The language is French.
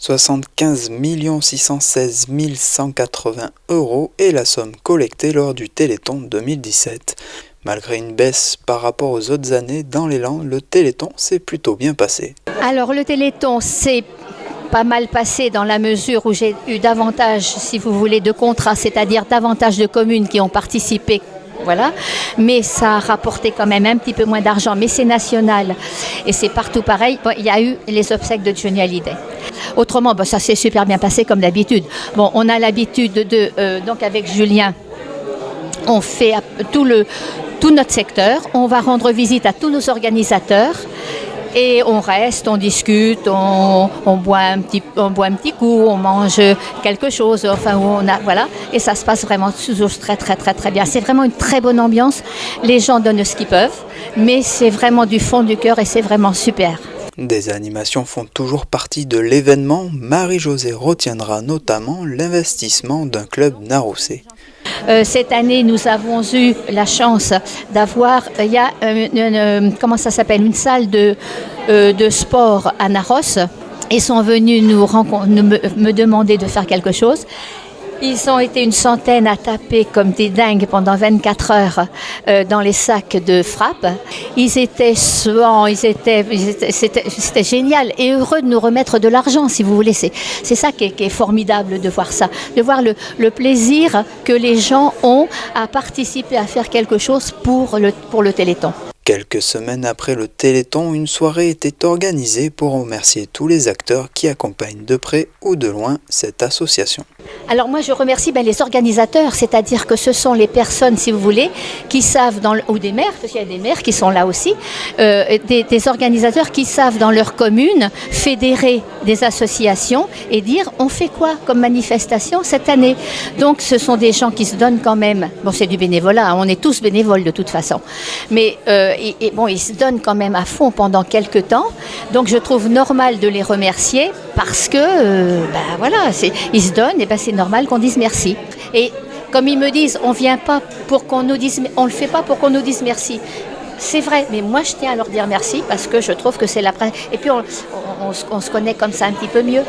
75 616 180 € est la somme collectée lors du Téléthon 2017. Malgré une baisse par rapport aux autres années, dans l'élan, le Téléthon s'est plutôt bien passé. Alors le Téléthon s'est pas mal passé dans la mesure où j'ai eu davantage, si vous voulez, de contrats, c'est-à-dire davantage de communes qui ont participé. Voilà, mais ça a rapporté quand même un petit peu moins d'argent, mais c'est national et c'est partout pareil. Bon, il y a eu les obsèques de Johnny Hallyday. Autrement, ça s'est super bien passé comme d'habitude. Bon, on a l'habitude donc avec Julien, on fait tout notre secteur, on va rendre visite à tous nos organisateurs. Et on reste, on discute, on boit un petit coup, on mange quelque chose, voilà. Et ça se passe vraiment toujours très très très très bien. C'est vraiment une très bonne ambiance. Les gens donnent ce qu'ils peuvent, mais c'est vraiment du fond du cœur et c'est vraiment super. Des animations font toujours partie de l'événement. Marie-Josée retiendra notamment l'investissement d'un club naroussais. Cette année, nous avons eu la chance d'avoir, il y a une salle de sport à Narros. Ils sont venus me demander de faire quelque chose. Ils ont été une centaine à taper comme des dingues pendant 24 heures dans les sacs de frappe. Ils étaient suants, c'était génial et heureux de nous remettre de l'argent, si vous voulez. C'est ça qui est formidable de voir ça, de voir le plaisir que les gens ont à participer à faire quelque chose pour le Téléthon. Quelques semaines après le Téléthon, une soirée était organisée pour remercier tous les acteurs qui accompagnent de près ou de loin cette association. Alors moi je remercie les organisateurs, c'est-à-dire que ce sont les personnes, si vous voulez, qui savent, ou des maires, parce qu'il y a des maires qui sont là aussi, des organisateurs qui savent dans leur commune fédérer des associations et dire on fait quoi comme manifestation cette année. Donc ce sont des gens qui se donnent quand même, bon c'est du bénévolat, on est tous bénévoles de toute façon, mais ils se donnent quand même à fond pendant quelques temps, donc je trouve normal de les remercier parce que ils se donnent, et c'est normal qu'on dise merci. Et comme ils me disent, on vient pas pour qu'on nous dise, on le fait pas pour qu'on nous dise merci. C'est vrai, mais moi je tiens à leur dire merci parce que je trouve que c'est la. Et puis on se connaît comme ça un petit peu mieux.